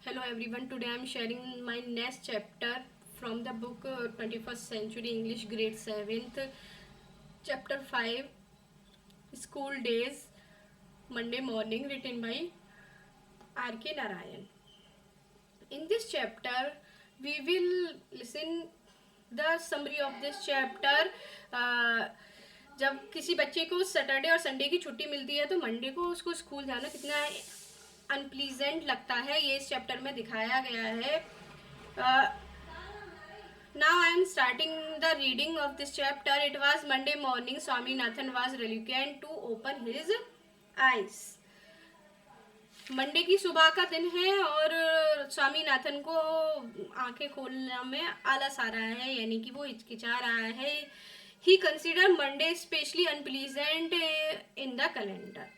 Hello everyone, today I am sharing my next chapter from the book 21st Century English Grade 7th, Chapter 5, School Days, Monday Morning, written by R.K. Narayan. In this chapter, we will listen the summary of this chapter. uh, जब किसी बच्चे को Saturday और Sunday की छुट्टी मिलती है तो मंडे को उसको स्कूल जाना कितना अनप्लीजेंट लगता है, ये इस चैप्टर में दिखाया गया है. Now I am starting the reading of this chapter. It was Monday morning. Swaminathan was reluctant to open his eyes. Monday की सुबह का दिन है और स्वामीनाथन को आंखें खोलने में आलस आ रहा है, यानी कि वो हिचकिचा रहा है. He consider Monday specially unpleasant in the calendar.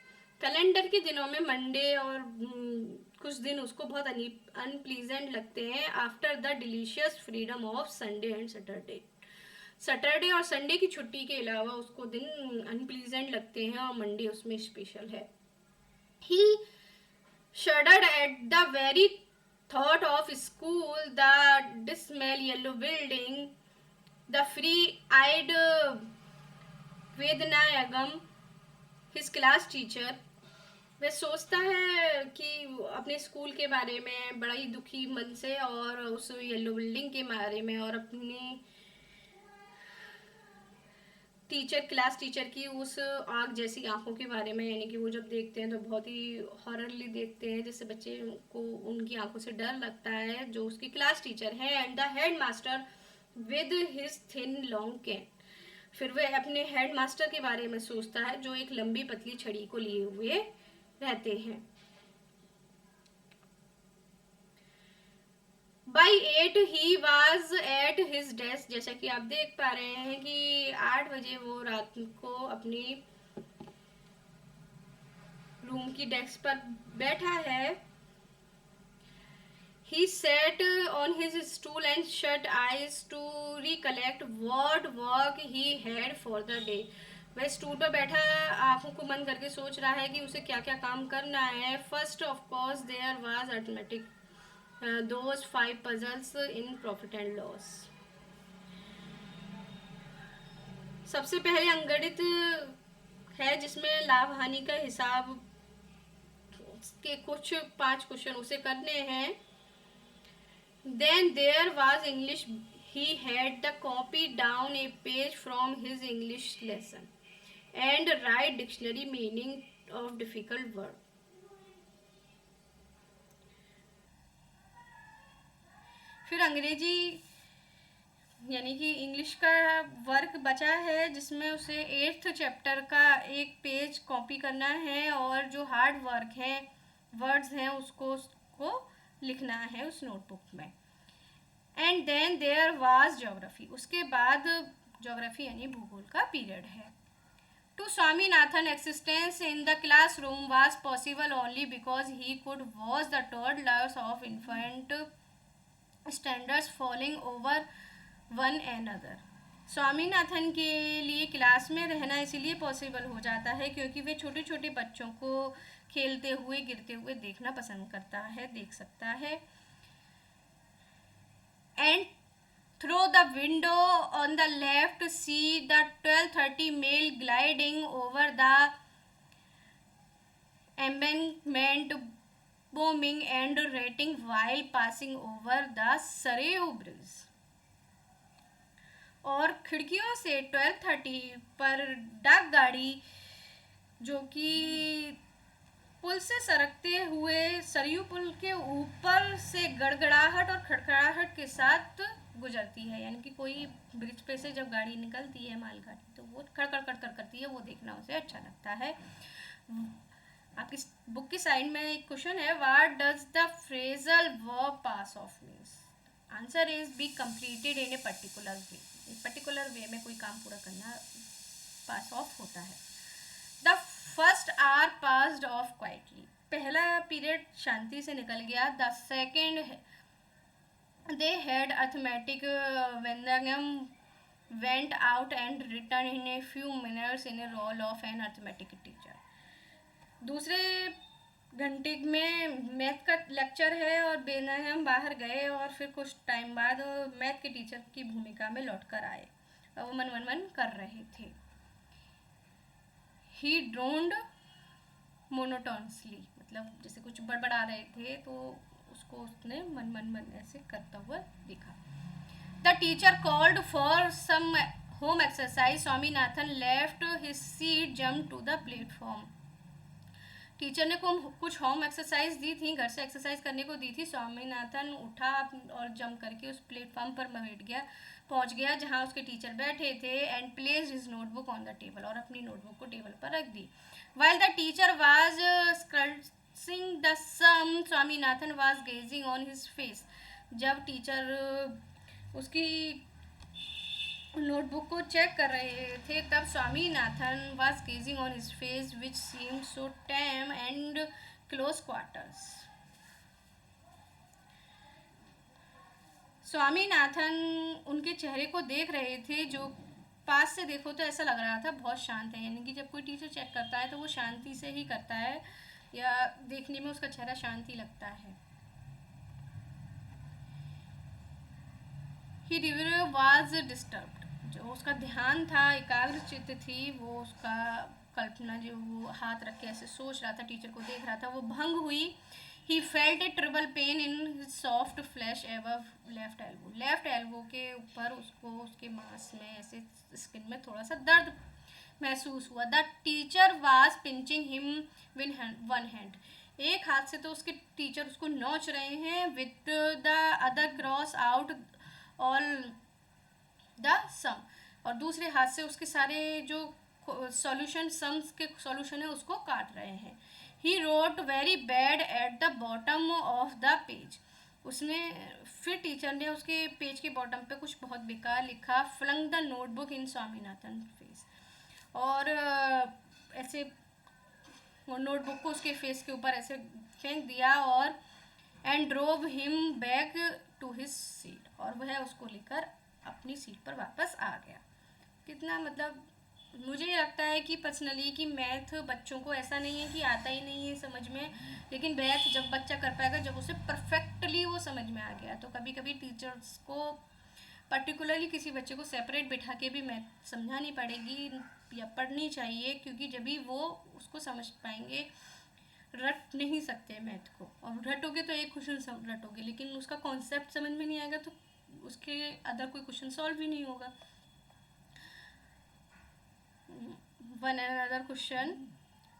Calendar के दिनों में मंडे और कुछ दिन उसको बहुत अनप्लीजेंट लगते हैं. After the delicious freedom of Sunday and Saturday. Saturday और संडे की छुट्टी के अलावा उसको दिन अनप्लीजेंट लगते हैं और मंडे उसमें स्पेशल है. ही shuddered at the very thought of school, the dismal yellow building, the free-eyed Vednayagam, his class teacher. वह सोचता है कि अपने स्कूल के बारे में बड़ा ही दुखी मन से और उस येलो बिल्डिंग के बारे में और अपनी क्लास टीचर की उस आग जैसी आंखों के बारे में, यानी कि वो जब देखते हैं तो बहुत ही हॉररली देखते हैं, जिससे बच्चे को उनकी आंखों से डर लगता है, जो उसकी क्लास टीचर है. And the head master with his thin long can. फिर वह अपने हेड मास्टर के बारे में सोचता है जो एक लंबी पतली छड़ी को लिए हुए रहते हैं. By 8 he was at his desk. जैसा कि आप देख पा रहे हैं कि 8 बजे वो रात को अपनी रूम की डेस्क पर बैठा है. He sat on his stool and shut eyes to recollect what work he had for the day. वह स्टूल पर बैठा आंखों को बंद करके सोच रहा है कि उसे क्या क्या काम करना है. First of course there was arithmetic, those 5 puzzles in profit and loss. सबसे पहले अंगणित है जिसमें लाभ हानि का हिसाब के कुछ 5 क्वेश्चन उसे करने हैं. Then there was English. He had to copy down a page from his English lesson and write dictionary meaning of difficult word. फिर अंग्रेजी यानी कि इंग्लिश का वर्क बचा है जिसमें उसे 8th चैप्टर का एक पेज कॉपी करना है और जो हार्ड वर्क है, वर्ड्स हैं, उसको लिखना है उस नोटबुक में. And then there was geography. उसके बाद ज्योग्राफी यानी भूगोल का पीरियड है. To Swaminathan existence in the classroom was possible only because he could watch the toddlers of infant standards falling over one another. Swaminathan के लिए क्लास में रहना इसीलिए पॉसिबल हो जाता है क्योंकि वे छोटे छोटे बच्चों को खेलते हुए गिरते हुए देखना पसंद करता है, देख सकता है. And through the window on the left see the 12:30 mail gliding over the embankment booming and rating while passing over the Sareu Bridge. और खिड़कियों से 12:30 पर डाक गाड़ी जो कि पुल से सरकते हुए सरयू पुल के ऊपर से गड़गड़ाहट और खड़खड़ाहट के साथ गुजरती है, यानी कि कोई ब्रिज पे से जब गाड़ी निकलती है मालगाड़ी तो वो खड़खड़ खड़खड़ करती है, वो देखना उसे अच्छा लगता है. आपकी बुक की साइड में एक क्वेश्चन है, what does the phrasal verb pass of means. Answer is be completed in a particular way. एक पर्टिकुलर वे में कोई काम पूरा करना पास ऑफ होता है. The first are passed off quietly. पहला पीरियड शांति से निकल गया. The second they had arithmetic Vedanayagam went out and return in a few minutes in a role of an arithmetic teacher. दूसरे घंटे में मैथ का लेक्चर है और बेनहम बाहर गए और फिर कुछ टाइम बाद मैथ के टीचर की भूमिका में लौट कर आए और वो मन मन मन कर रहे थे। ही ड्रोन्ड मोनोटोनसली, मतलब जैसे कुछ बड़बड़ा रहे थे तो उसको उसने मन मन मन ऐसे करता हुआ देखा। The teacher called for some home exercise. Swaminathan left his seat, jump to the platform. Teacher ने कुछ होम एक्सरसाइज दी थी, घर से एक्सरसाइज करने को दी थी। स्वामीनाथन उठा और जंप करके उस प्लेटफॉर्म पर पहुंच गया जहां उसके टीचर बैठे थे। And placed his notebook on the table, और अपनी नोटबुक को टेबल पर रख दी। While the teacher was scratching the sum, Swaminathan was gazing on his face. जब टीचर उसकी नोटबुक को चेक कर रहे थे तब Swaminathan was gazing on his face which seemed so tame and close quarters. Swaminathan उनके चेहरे को देख रहे थे जो पास से देखो तो ऐसा लग रहा था बहुत शांत है, यानी कि जब कोई टीचर चेक करता है तो वो शांति से ही करता है या देखने में उसका चेहरा शांति लगता है। ही वाज डिस्टर्ब्ड, जो उसका ध्यान था, एकाग्र चित्त थी, वो उसका कल्पना जो वो हाथ रख के ऐसे सोच रहा था, टीचर को देख रहा था, वो भंग हुई। He felt a terrible pain in soft flesh above left elbow. Left elbow के ऊपर उसको उसके मांस में ऐसे स्किन में थोड़ा सा दर्द महसूस हुआ। The teacher was pinching him with one hand. एक हाथ से तो उसके टीचर उसको नोच रहे हैं, with the other cross out all the sum, और दूसरे हाथ से उसके सारे जो सॉल्यूशन सम्स के सॉल्यूशन है उसको काट रहे हैं। He wrote very bad at the bottom of the page. उसने फिर टीचर ने उसके पेज के बॉटम पे कुछ बहुत बेकार लिखा। Flung the notebook in Swaminathan face, और ऐसे वो नोटबुक को उसके फेस के ऊपर ऐसे फेंक दिया और and drove him back to his seat, और वह उसको लेकर अपनी सीट पर वापस आ गया। कितना मतलब मुझे लगता है कि पर्सनली कि मैथ बच्चों को ऐसा नहीं है कि आता ही नहीं है समझ में, लेकिन मैथ जब बच्चा कर पाएगा, जब उसे परफेक्टली वो समझ में आ गया, तो कभी कभी टीचर्स को पर्टिकुलरली किसी बच्चे को सेपरेट बैठा के भी मैथ समझानी पड़ेगी या पढ़नी चाहिए, क्योंकि जब भी वो उसको समझ पाएंगे। रट नहीं सकते मैथ को, और रटोगे तो एक क्वेश्चन रटोगे, लेकिन उसका कॉन्सेप्ट समझ में नहीं आएगा तो उसके अदर कोई क्वेश्चन सॉल्व भी नहीं होगा। One another question.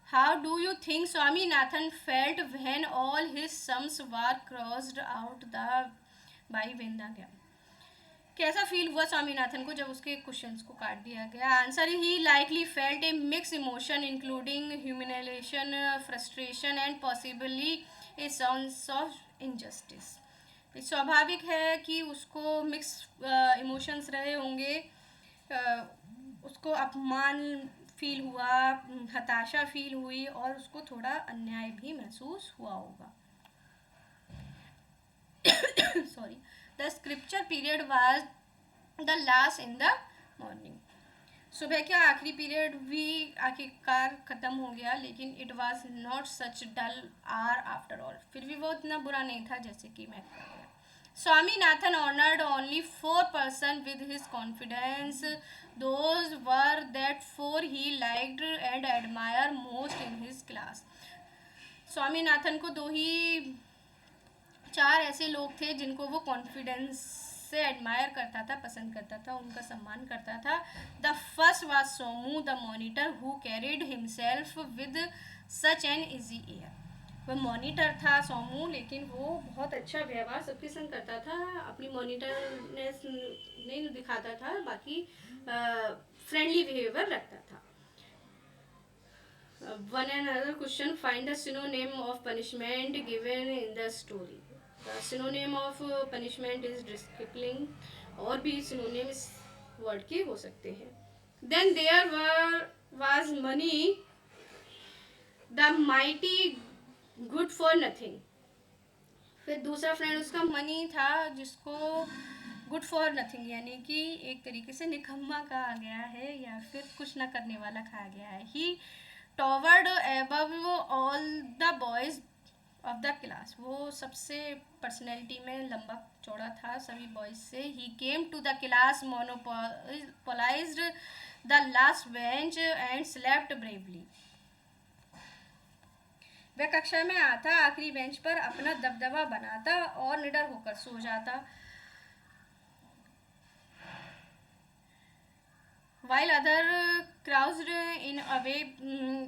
How do you think Swaminathan felt when all his sums were crossed out the by Vendagam? कैसा फील हुआ स्वामीनाथन को जब उसके क्वेश्चंस को काट दिया गया? Answer, he likely felt A mix emotion including humiliation, frustration and possibly a sense of injustice. स्वाभाविक है कि उसको मिक्स इमोशंस रहे होंगे, उसको अपमान फील हुआ, हताशा फील हुई, और उसको थोड़ा अन्याय भी महसूस हुआ होगा। Sorry. The scripture period was the last in the morning. सुबह का आखिरी पीरियड भी आखिरकार ख़त्म हो गया, लेकिन it was not such dull are after all. फिर भी वो इतना बुरा नहीं था जैसे कि मैं कर गया। Swaminathan honoured only 4 person with his confidence. Those were that 4 he liked and admired most in his class. Swaminathan को 4 ऐसे लोग थे जिनको वो कॉन्फिडेंस से एडमायर करता था, पसंद करता था, उनका सम्मान करता था। The first was Somu the monitor who carried himself with such an easy air. वह मॉनिटर था सोमू, लेकिन वो बहुत अच्छा व्यवहार सबके संग करता था, अपनी मॉनिटरनेस नहीं दिखाता था, बाकी फ्रेंडली बिहेवियर रखता था। One another question, find the synonym of punishment given in the story. The synonym of punishment is discipline, और भी synonym इस word के हो सकते हैं। Then there was money, the mighty good for nothing. फिर दूसरा फ्रेंड उसका मनी था, जिसको गुड फॉर नथिंग यानी कि एक तरीके से निकम्मा कहा गया है या फिर कुछ ना करने वाला कहा गया है। He towered above all the boys of the class, वो सबसे पर्सनैलिटी में लंबा चौड़ा था सभी बॉयज से. He came to the class monopolized the last bench and slept bravely. वह कक्षा में आता, आखिरी बेंच पर अपना दबदबा बनाता और निडर होकर सो जाता. While other crouched in a way,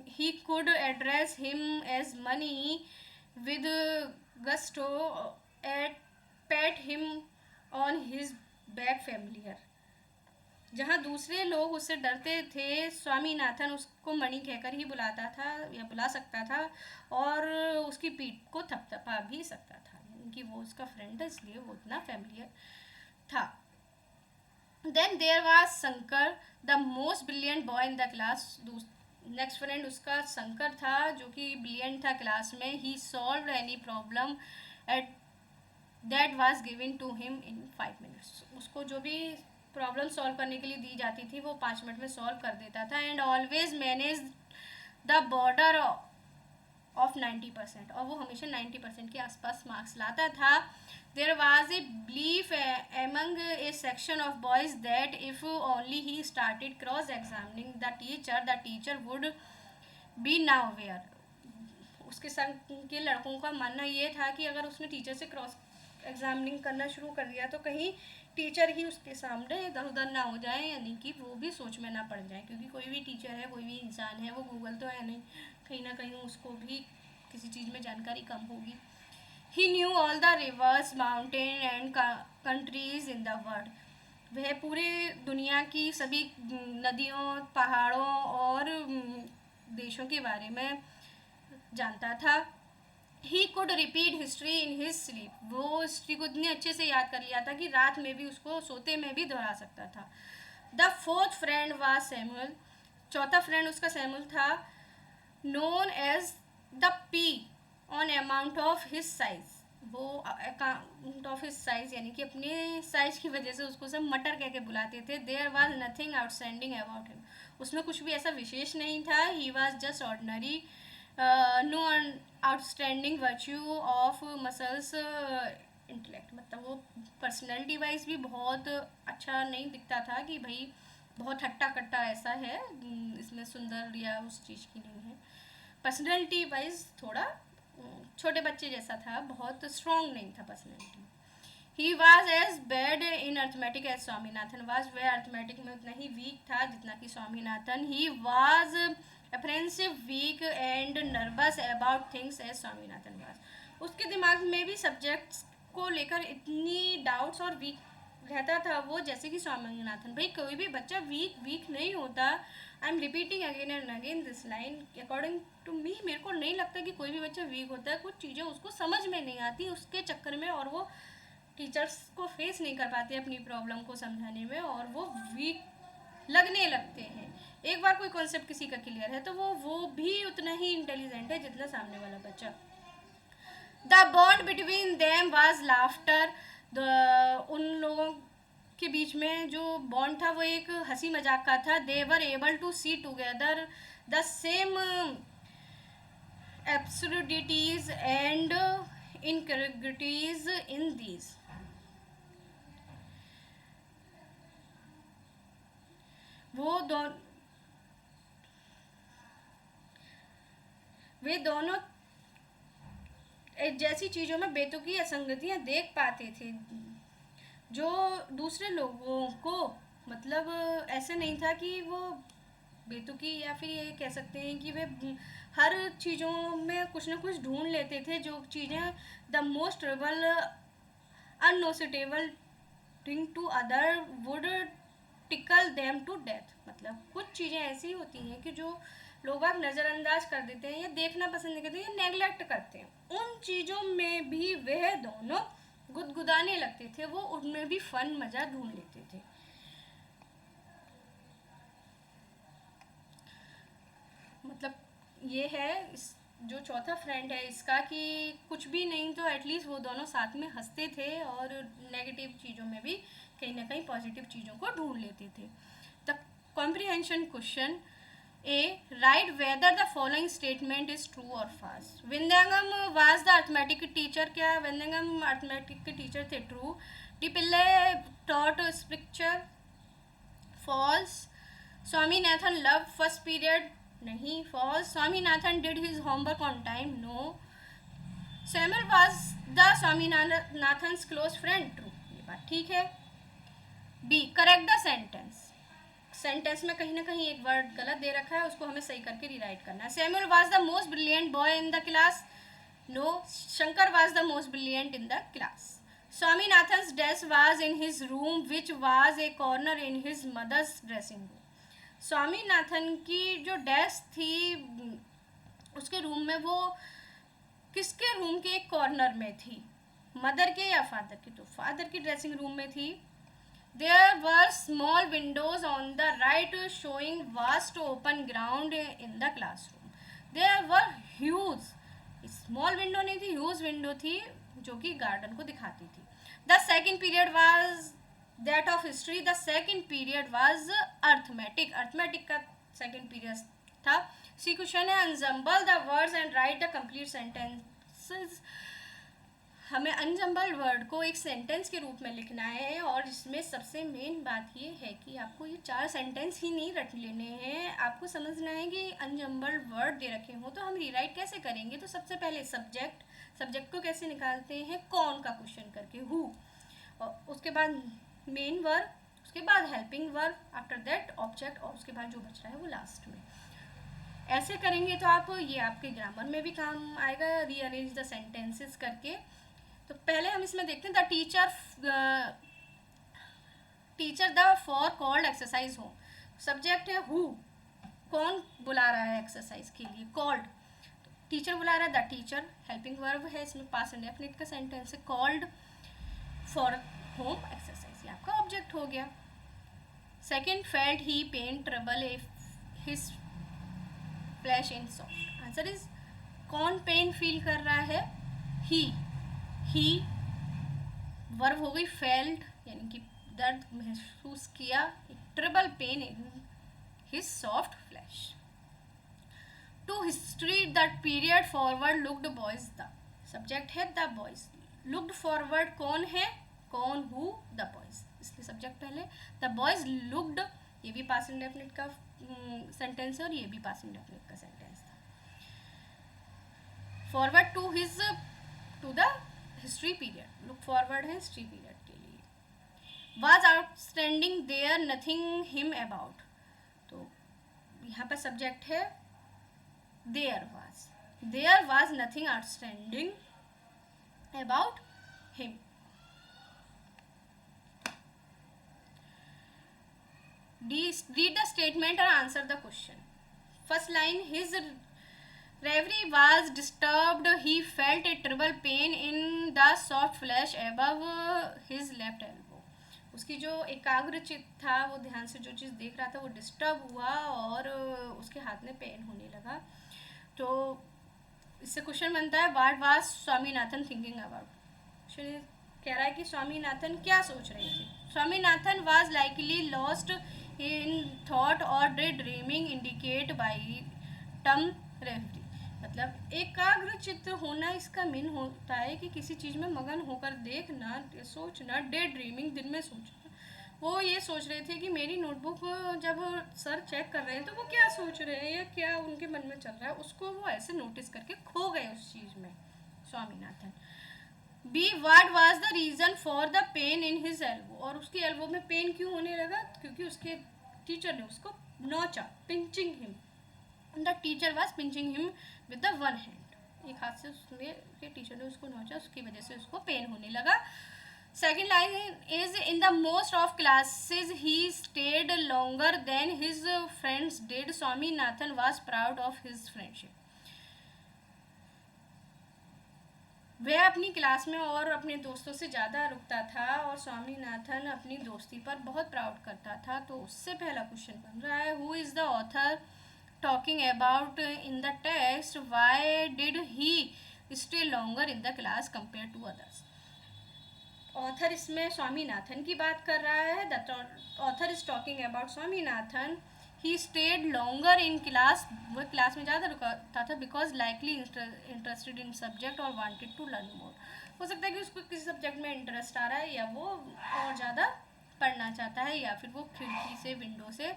he could address him as money with gusto, pat him on his back familiar. जहाँ दूसरे लोग उससे डरते थे, स्वामीनाथन उसको मणि कहकर ही बुलाता था या बुला सकता था और उसकी पीठ को थपथपा भी सकता था, यानी कि वो उसका फ्रेंड है इसलिए वो उतना फैमिलियर था. Then there was Shankar, the most brilliant boy in the class. Next friend उसका शंकर था जो कि ब्रिलियंट था क्लास में. He solve any problem at that was given to him in 5 minutes. उसको जो भी प्रॉब्लम सॉल्व करने के लिए दी जाती थी वो 5 मिनट में सॉल्व कर देता था. And always manage the border of 90%, और वो हमेशा 90% के आसपास मार्क्स लाता था. There was a belief among a section of boys that if only he started cross-examining the teacher would be now aware. उसके संग के लड़कों का मानना ये था कि अगर उसने टीचर से क्रॉस एग्जामिनिंग करना शुरू कर दिया तो कहीं टीचर ही उसके सामने इधर उधर ना हो जाए, यानी कि वो भी सोच में ना पड़ जाए, क्योंकि कोई भी टीचर है, कोई भी इंसान है, वो गूगल तो है नहीं, कहीं ना कहीं उसको भी किसी चीज़ में जानकारी कम होगी. He knew all the rivers, mountains and countries in the world. वह पूरे दुनिया की सभी नदियों, पहाड़ों और देशों के बारे में जानता था. He could repeat history in his sleep. वो हिस्ट्री को इतने अच्छे से याद कर लिया था कि रात में भी उसको सोते में भी दोहरा सकता था. The fourth friend was Samuel. चौथा फ्रेंड उसका सैमुअल था. Known as the P on amount of his size. वो अकाउंट ऑफ हिज साइज यानी कि अपने साइज की वजह से उसको सब मटर कह के बुलाते थे. There was nothing outstanding about him. उसमें कुछ भी ऐसा विशेष नहीं था. He was just ordinary. No outstanding virtue of muscles intellect. मतलब वो पर्सनैलिटी वाइज भी बहुत अच्छा नहीं दिखता था कि भाई बहुत हट्टा कट्टा ऐसा है, इसमें सुंदर या उस चीज़ की नहीं है. पर्सनैलिटी वाइज थोड़ा छोटे बच्चे जैसा था, बहुत स्ट्रॉन्ग नहीं था personality. He was as bad in arithmetic as Swaminathan was. वह अर्थमेटिक में उतना ही वीक था जितना कि Swaminathan. He was apprehensive, weak and nervous about things as Swaminathan was. उसके दिमाग में भी सब्जेक्ट्स को लेकर इतनी डाउट्स और वीक रहता था वो जैसे कि स्वामीनाथन. भाई कोई भी बच्चा वीक नहीं होता. I am repeating again and again this line. According to me, मेरे को नहीं लगता कि कोई भी बच्चा वीक होता है. कुछ चीज़ें उसको समझ में नहीं आती उसके चक्कर में, और वो टीचर्स को फेस नहीं कर पाते अपनी प्रॉब्लम को समझाने में, और वो वीक लगने लगते हैं. एक बार कोई कॉन्सेप्ट किसी का क्लियर है तो वो भी उतना ही इंटेलिजेंट है जितना सामने वाला बच्चा. The bond between them was laughter. उन लोगों के बीच में जो बॉन्ड था वो एक हंसी मजाक का था. They were able to see together the same absurdities and incongruities in these. वे दोनों एक जैसी चीज़ों में बेतुकी असंगतियाँ देख पाते थे जो दूसरे लोगों को, मतलब ऐसे नहीं था कि वो बेतुकी, या फिर ये कह सकते हैं कि वे हर चीज़ों में कुछ ना कुछ ढूंढ लेते थे जो चीज़ें the most trivial unnoticeable thing to other would tickle them to death. मतलब कुछ चीज़ें ऐसी होती हैं कि जो लोग आप नज़रअंदाज कर देते हैं या देखना पसंद नहीं करते या नेगलेक्ट करते हैं, उन चीज़ों में भी वह दोनों गुदगुदाने लगते थे. वो उनमें भी फन मज़ा ढूंढ लेते थे. मतलब ये है जो चौथा फ्रेंड है इसका कि कुछ भी नहीं तो एटलीस्ट वो दोनों साथ में हंसते थे और नेगेटिव चीज़ों में भी कहीं ना कहीं पॉजिटिव चीज़ों को ढूंढ लेते थे. The comprehension question. A. Write whether the following statement is true or false. Vindhyangam was the arithmetic teacher. क्या Vindhyangam arithmetic के टीचर थे? True. D. Pillai taught scripture. False. Swaminathan loved first period. नहीं. False. Swaminathan did his homework on time. No. Samuel was the Swaminathan's close friend. True. ये बात ठीक है. B. Correct the sentence. Sentence में कहीं ना कहीं एक वर्ड गलत दे रखा है, उसको हमें सही करके रीराइट करना है. Samuel was the most brilliant boy in the class. No. Shankar was the most brilliant in the class. Swaminathan's desk was in his room which was a corner in his mother's dressing room. Swaminathan की जो desk थी उसके room में, वो किसके room के एक corner में थी? मदर के या फादर की? तो फादर की ड्रेसिंग रूम में थी. There were small windows on the right showing vast open ground in the classroom. There were huge, small window नहीं थी, huge window थी जो कि गार्डन को दिखाती थी. The second period was that of history. The second period was arithmetic. Arithmetic का second period था. C question है ensemble the words and write the complete sentences. हमें अनजम्बल्ड वर्ड को एक सेंटेंस के रूप में लिखना है, और इसमें सबसे मेन बात ये है कि आपको ये 4 सेंटेंस ही नहीं रट लेने हैं. आपको समझना है कि अनजम्बल्ड वर्ड दे रखे हों तो हम रीराइट कैसे करेंगे. तो सबसे पहले सब्जेक्ट को कैसे निकालते हैं? कौन का क्वेश्चन करके, हु, और उसके बाद मेन वर्ब, उसके बाद helping verb, after that object, और उसके बाद जो बच रहा है वो लास्ट में. ऐसे करेंगे तो आप ये आपके ग्रामर में भी काम आएगा, रीअरेंज द सेंटेंसेस करके. तो पहले हम इसमें देखते हैं the teacher the for called exercise हो. सब्जेक्ट है हु, कौन बुला रहा है एक्सरसाइज के लिए? कॉल्ड. टीचर बुला रहा है, द टीचर. हेल्पिंग वर्ब है, इसमें पास्ट इंडेफिनिट का सेंटेंस है. कॉल्ड फॉर होम एक्सरसाइज, ये आपका ऑब्जेक्ट हो गया. Second, felt he pain trouble his flash in soft. Answer is कौन पेन फील कर रहा है? ही. वर्ब हो गई फेल्ट, यानी कि दर्द महसूस किया. Terrible pain in his soft flesh. To history that period forward looked boys. The subject है द बॉयज. लुक्ड फॉरवर्ड कौन है? कौन, हु, द बॉयज, इसलिए सब्जेक्ट पहले. द बॉयज लुक्ड, ये भी पास्ट इंडेफिनिट का सेंटेंस है और ये भी पास्ट इंडेफिनिट का सेंटेंस था. Forward to the history period. Look forward है हिस्ट्री पीरियड के लिए. Was outstanding there nothing him about. तो यहाँ पर सब्जेक्ट है there was nothing outstanding about him. Read the statement and answer the question. First line, his reverie was disturbed. He felt a terrible pain in the soft flesh above his left elbow. उसकी जो एकाग्र चित्त था, वो ध्यान से जो चीज़ देख रहा था, वो डिस्टर्ब हुआ और उसके हाथ में पेन होने लगा. तो इससे क्वेश्चन बनता है, what was Swaminathan thinking about. Question कह रहा है कि स्वामीनाथन क्या सोच रहे थे. Swaminathan was likely lost in thought और day dreaming indicate by term reverie. मतलब एकाग्र चित्त होना, इसका मीन होता है कि किसी चीज़ में मगन होकर देखना, सोचना. डे ड्रीमिंग, दिन में सोचना. वो ये सोच रहे थे कि मेरी नोटबुक जब सर चेक कर रहे हैं तो वो क्या सोच रहे हैं या क्या उनके मन में चल रहा है, उसको वो ऐसे नोटिस करके खो गए उस चीज़ में Swaminathan. B, what was the reason for the pain in his elbow. और उसके एल्बो में पेन क्यों होने लगा? क्योंकि उसके टीचर ने उसको नोचा, pinching him. The teacher was pinching him with the one hand. एक हाथ से उसके टीचर ने उसको नोचा, उसकी वजह से उसको पेन होने लगा. Second line is in the most of classes he stayed longer than his friends did. Swaminathan was proud of his friendship. वह अपनी क्लास में और अपने दोस्तों से ज़्यादा रुकता था और स्वामीनाथन अपनी दोस्ती पर बहुत प्राउड करता था. तो उससे पहला क्वेश्चन बन रहा है, who is the author talking about in the text. Why did he stay longer in the class compare to others. Author इसमें स्वामीनाथन की बात कर रहा है. The author is talking about Swaminathan he stayed longer in class, वो class में ज़्यादा रुकता था, because likely interested in subject और वांटेड टू लर्न मोर। हो सकता है कि उसको किसी सब्जेक्ट में इंटरेस्ट आ रहा है, या वो और ज़्यादा पढ़ना चाहता है, या फिर वो खिड़की से, विंडो से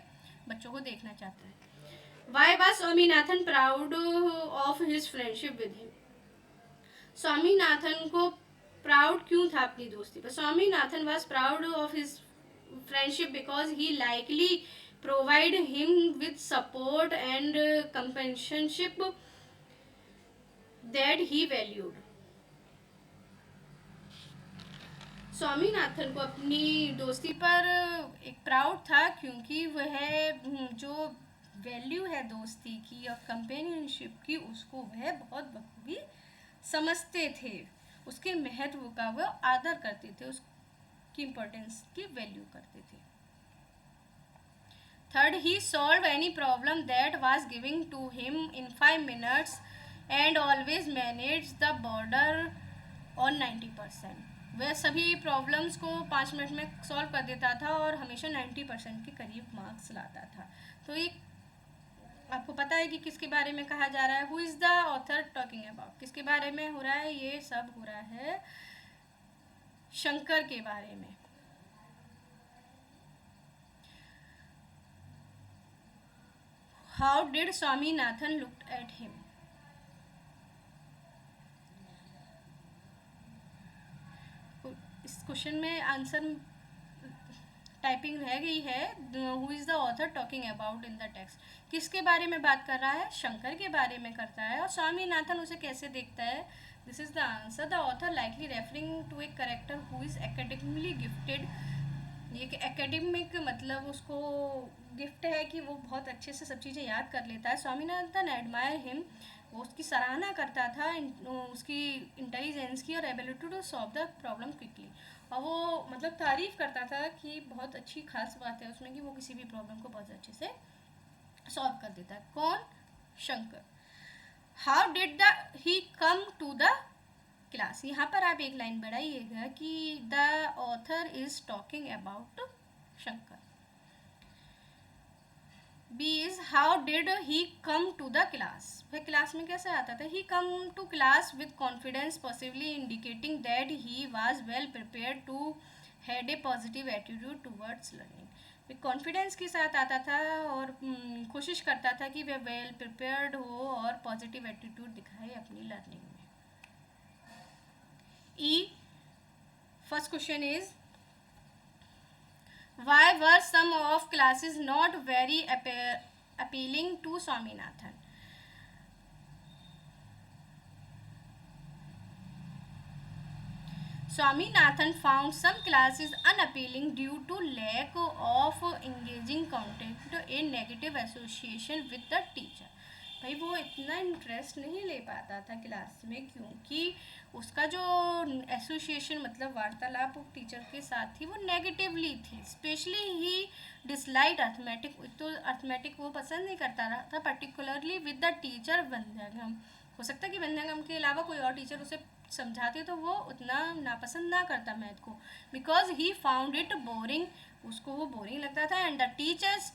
बच्चों को देखना चाहता है। Why was Swaminathan proud of his friendship with him? Swaminathan को प्राउड क्यों था अपनी दोस्ती पर? Swaminathan was proud of his friendship because he likely provide him with support and companionship that he valued. Swaminathan को अपनी दोस्ती पर एक प्राउड था क्योंकि वह जो वैल्यू है दोस्ती की और कंपेनियनशिप की, उसको वह बहुत बखूबी समझते थे, उसके महत्व का वह आदर करते थे, उसकी इम्पोर्टेंस की वैल्यू करते थे। थर्ड, ही solve any problem that was giving to him in 5 minutes and always manage the border on 90%। वह सभी प्रॉब्लम्स को 5 मिनट में सॉल्व कर देता था और हमेशा 90% के करीब मार्क्स लाता था। तो ये आपको पता है कि किसके बारे में कहा जा रहा है? Who is the author talking about? किसके बारे में हो रहा है? ये सब हो रहा है शंकर के बारे में। How did Swaminathan look at him? इस क्वेश्चन में आंसर टाइपिंग रह गई है। Who is the author talking about in the text? किसके बारे में बात कर रहा है? शंकर के बारे में करता है। और स्वामीनाथन उसे कैसे देखता है? This is the answer. The author likely referring to a character who is academically gifted. ये कि एकेडमिक मतलब उसको गिफ्ट है कि वो बहुत अच्छे से सब चीज़ें याद कर लेता है। स्वामीनाथन एडमायर हिम, वो उसकी सराहना करता था उसकी इंटेलिजेंस की और ability to solve the problem quickly. और वो मतलब तारीफ करता था कि बहुत अच्छी खास बात है उसमें कि वो किसी भी प्रॉब्लम को बहुत अच्छे से सॉल्व कर देता है। कौन? Shankar. How did the he come to the class? यहाँ पर आप एक लाइन बढ़ाइएगा कि the author is talking about Shankar. B is how did he come to the class? वह क्लास में कैसे आता था? He come to class with confidence, possibly indicating that he was well prepared to had a positive attitude towards learning. With confidence के साथ आता था और कोशिश करता था कि वह वेल प्रिपेयर्ड हो और पॉजिटिव एटीट्यूड दिखाए अपनी लर्निंग में। E, first question is, why were some of classes not very appealing to Swaminathan? Swaminathan found some classes unappealing due to lack of engaging content and negative association with the teacher. भाई वो इतना interest नहीं ले पाता था class में क्योंकि उसका जो एसोसिएशन मतलब वार्तालाप टीचर के साथ थी वो नेगेटिवली थी। स्पेशली ही डिसलाइक अर्थमेटिक, तो अर्थमेटिक वो पसंद नहीं करता रहा था, पर्टिकुलरली विद द टीचर वंद्यागम। हो सकता है कि वंद्यागम के अलावा कोई और टीचर उसे समझाते तो वो उतना नापसंद ना करता मैथ को, because he found it boring, उसको वो बोरिंग लगता था। And the teacher's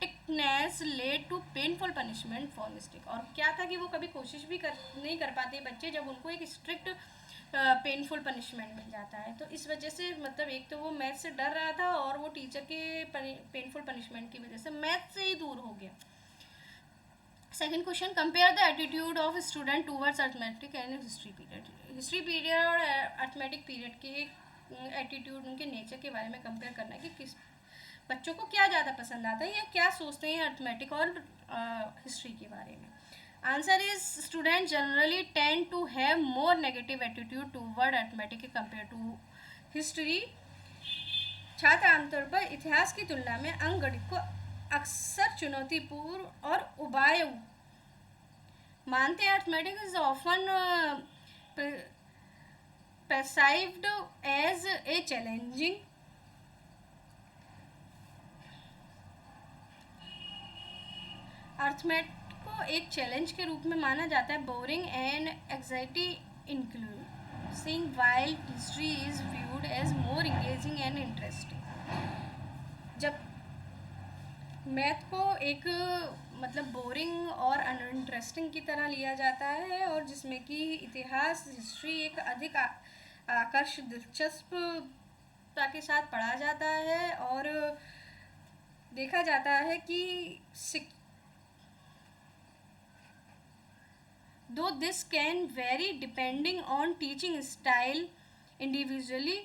thickness led to painful punishment for mistake. और क्या था कि वो कभी कोशिश भी नहीं कर पाते बच्चे जब उनको एक स्ट्रिक्ट पेनफुल पनिशमेंट मिल जाता है। तो इस वजह से मतलब एक तो वो मैथ से डर रहा था और वो टीचर के पेनफुल पनिशमेंट की वजह से मैथ से ही दूर हो गया। Second question, compare the attitude of student towards arithmetic and history period. History period और अर्थमेटिक पीरियड के एटीट्यूड, उनके नेचर के बारे में कंपेयर करना है कि किस बच्चों को क्या ज़्यादा पसंद आता है या क्या सोचते हैं अर्थमेटिक और हिस्ट्री के बारे में। Answer is student generally tend to have more negative attitude toward arithmetic compare to history. छात्र आमतौर पर इतिहास की तुलना में अंकगणित को अक्सर चुनौतीपूर्ण और उबाऊ मानते हैं। Arithmetic is often perceived as a challenging arithmetic को एक चैलेंज के रूप में माना जाता है। Boring and anxiety including while history is viewed as more engaging and interesting. जब मैथ को एक मतलब बोरिंग और अनइंटरेस्टिंग की तरह लिया जाता है, और जिसमें कि इतिहास, हिस्ट्री एक अधिक आकर्षक दिलचस्पता के साथ पढ़ा जाता है। और देखा जाता है कि though this can vary depending on teaching style, individually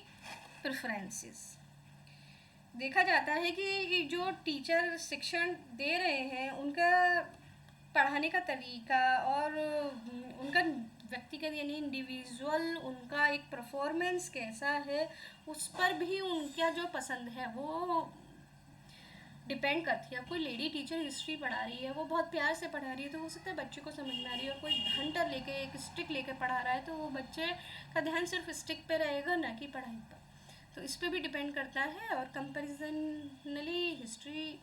preferences। देखा जाता है कि जो टीचर शिक्षण दे रहे हैं उनका पढ़ाने का तरीका और उनका व्यक्तिगत यानी इंडिविजुअल उनका एक परफॉर्मेंस कैसा है, उस पर भी उनका जो पसंद है वो डिपेंड करती है। अब कोई लेडी टीचर हिस्ट्री पढ़ा रही है, वो बहुत प्यार से पढ़ा रही है, तो हो सकता है बच्चे को समझ में आ रही है, और कोई घंटा लेके एक स्टिक लेके पढ़ा रहा है तो वो बच्चे का ध्यान सिर्फ स्टिक पे रहेगा, ना कि पढ़ाई पर। तो इस पर भी डिपेंड करता है। और कंपेरिजनली हिस्ट्री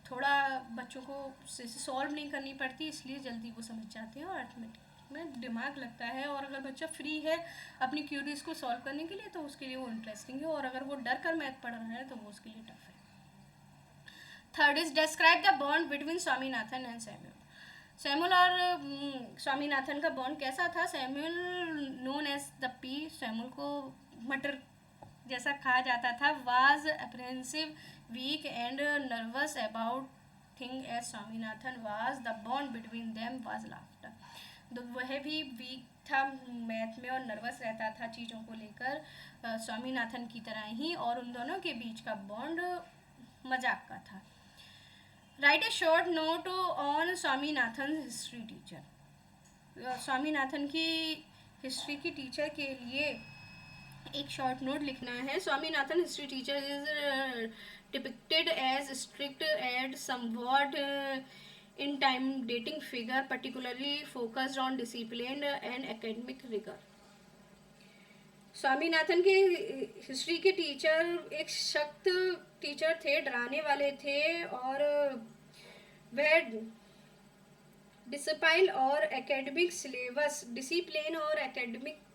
थोड़ा बच्चों को सॉल्व नहीं करनी पड़ती, इसलिए जल्दी वो समझ जाते हैं और अर्थमेटिक में दिमाग लगता है। और अगर बच्चा फ्री है अपनी क्यूरीज को सॉल्व करने के लिए तो उसके लिए वो इंटरेस्टिंग है, और अगर वो डर कर मैथ पढ़ रहा है तो वो उसके लिए टफ है। Third is describe the bond between Swaminathan and Samuel. Samuel और स्वामीनाथन का बॉन्ड कैसा था? Samuel known as the pea, Samuel को मटर जैसा कहा जाता था, was apprehensive, weak and nervous about thing as Swaminathan was. The bond between them was laughter. तो वह भी वीक था मैथ में और नर्वस रहता था चीज़ों को लेकर, स्वामीनाथन की तरह ही, और उन दोनों के बीच का बॉन्ड मजाक का था। Right A short note on Swaminathan history teacher. Swaminathan की हिस्ट्री की टीचर के लिए एक शॉर्ट नोट लिखना है। Swaminathan history teacher is depicted as strict and somewhat intimidating figure, particularly focused on discipline and academic rigor। स्वामीनाथन के हिस्ट्री के टीचर एक सख्त टीचर थे, डराने वाले थे, और वह डिसिप्लिन और एकेडमिक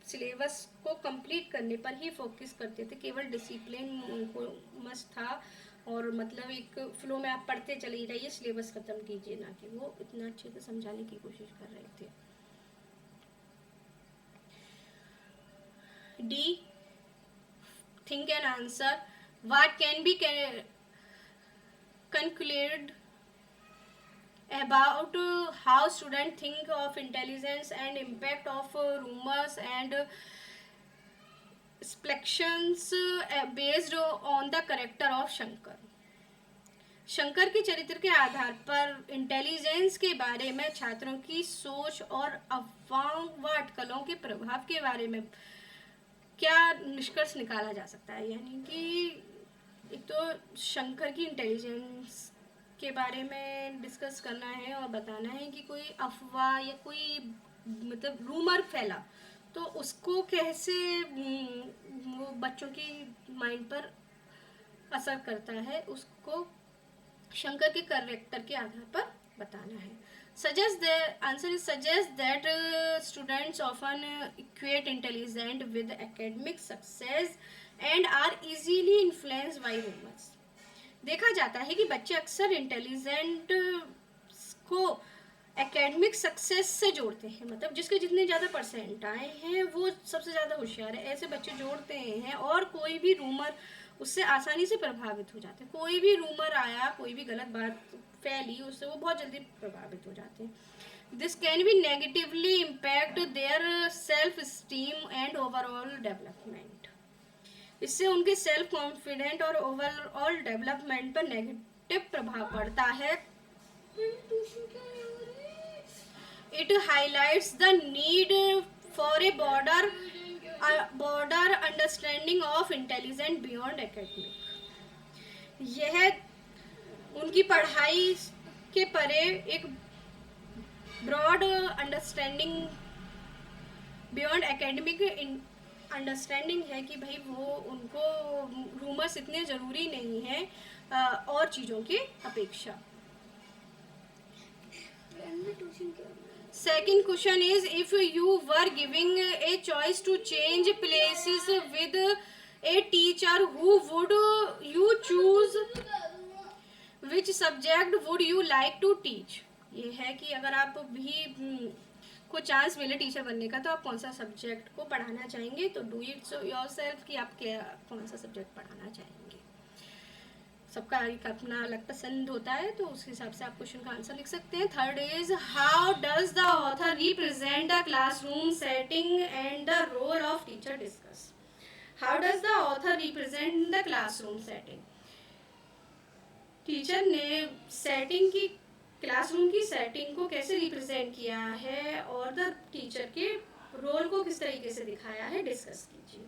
सिलेबस को कंप्लीट करने पर ही फोकस करते थे। केवल डिसिप्लिन उनको मस्त था, और मतलब एक फ्लो में आप पढ़ते चले जाइए, सिलेबस खत्म कीजिए, ना कि वो इतना अच्छे से समझाने की कोशिश कर रहे थे। D, think and answer. What can be concluded about how students think of intelligence and impact of rumors and speculations based on the character of Shankar. Shankar के चरित्र के आधार पर इंटेलिजेंस के बारे में छात्रों की सोच और अफवाहों व अटकलों के प्रभाव के बारे में क्या निष्कर्ष निकाला जा सकता है? यानी कि एक तो शंकर की इंटेलिजेंस के बारे में डिस्कस करना है और बताना है कि कोई अफवाह या कोई मतलब रूमर फैला तो उसको कैसे वो बच्चों की माइंड पर असर करता है, उसको शंकर के कैरेक्टर के आधार पर बताना है। suggest that students often equate intelligence with academic success and are easily influenced by rumors। देखा जाता है कि बच्चे अक्सर इंटेलिजेंट को एकेडमिक सक्सेस से जोड़ते हैं, मतलब जिसके जितने ज़्यादा परसेंट आए हैं वो सबसे ज़्यादा होशियार है, ऐसे बच्चे जोड़ते हैं, और कोई भी रूमर उससे आसानी से प्रभावित हो जाते हैं। कोई भी रूमर आया, कोई भी गलत बात फैली, उससे वो बहुत जल्दी प्रभावित हो जाते हैं। This can be negatively impact their self esteem and overall development. इससे उनके सेल्फ कॉन्फिडेंट और ओवरऑल डेवलपमेंट पर नेगेटिव प्रभाव पड़ता है। It highlights the need for a broader understanding of intelligent beyond academic. यह उनकी पढ़ाई के परे एक broad understanding beyond academic understanding है कि भाई वो उनको रूमर्स इतने ज़रूरी नहीं है और चीज़ों की अपेक्षा। Second question is, if you were giving a choice to change places with a teacher, who would you choose which subject would you like to teach. ये है कि अगर आप भी को चांस मिले टीचर बनने का तो आप कौन सा सब्जेक्ट को पढ़ाना चाहेंगे। तो डू इट योरसेल्फ कि आप क्या कौन सा सब्जेक्ट पढ़ाना चाहेंगे। सबका एक अपना अलग पसंद होता है तो उस हिसाब से आप क्वेश्चन का आंसर लिख सकते हैं। Third is how does the author represent the classroom setting and the role of teacher discuss. How does the author represent the classroom setting. Teacher ने सेटिंग की क्लासरूम की सेटिंग को कैसे रिप्रेजेंट किया है और द टीचर के role को किस तरीके से दिखाया है, डिस्कस कीजिए।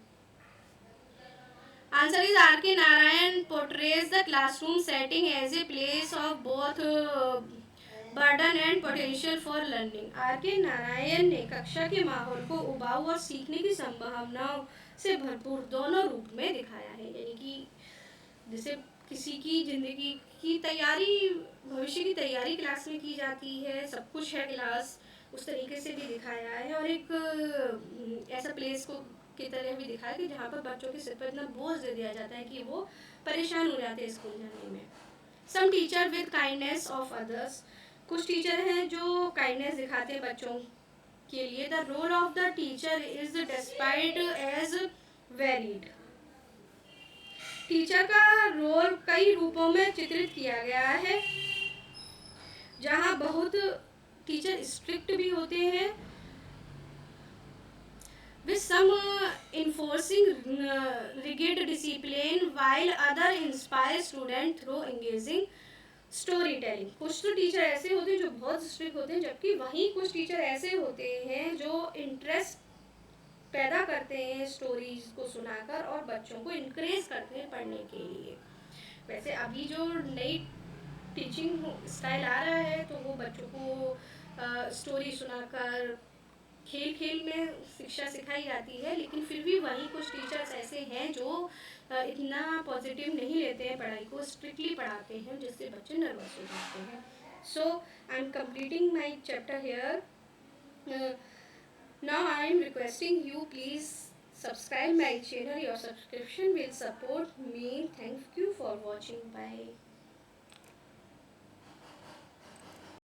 Answer is R K Narayan portrays the classroom setting as a place of both burden and potential for learning. R K Narayan ने कक्षा के माहौल को उबाऊ और सीखने की संभावनाओं से भरपूर दोनों रूप में दिखाया है। यानी कि जैसे किसी की जिंदगी की तैयारी, भविष्य की तैयारी क्लास में की जाती है, सब कुछ है क्लास, उस तरीके से भी दिखाया है। और एक ऐसा प्लेस को की तरह भी दिखाया कि जहाँ पर बच्चों के सिर पर इतना बोझ दे दिया जाता है कि वो परेशान हो जाते हैं स्कूल जाने में। Some teacher with kindness of others. कुछ टीचर हैं जो काइंडनेस दिखाते हैं बच्चों के लिए। The role of the teacher is despite as varied. Teacher का रोल कई रूपों में चित्रित किया गया है, जहाँ बहुत टीचर स्ट्रिक्ट भी होते हैं with some enforcing rigid discipline while other inspire student through engaging story telling. कुछ तो टीचर ऐसे होते हैं जो बहुत स्ट्रिक्ट होते हैं, जबकि वहीं कुछ टीचर ऐसे होते हैं जो इंटरेस्ट पैदा करते हैं स्टोरीज को सुनाकर और बच्चों को इनकरेज करते हैं पढ़ने के लिए। वैसे अभी जो नई टीचिंग स्टाइल आ रहा है तो वो बच्चों को स्टोरी सुनाकर खेल खेल में शिक्षा सिखाई जाती है, लेकिन फिर भी वहीं कुछ टीचर्स ऐसे हैं जो इतना पॉजिटिव नहीं लेते हैं पढ़ाई को, स्ट्रिक्टली पढ़ाते हैं जिससे बच्चे नर्वस हो जाते हैं। So I am completing my chapter here. Now I am requesting you please subscribe my channel. Your subscription will support me. Thank you for watching. Bye.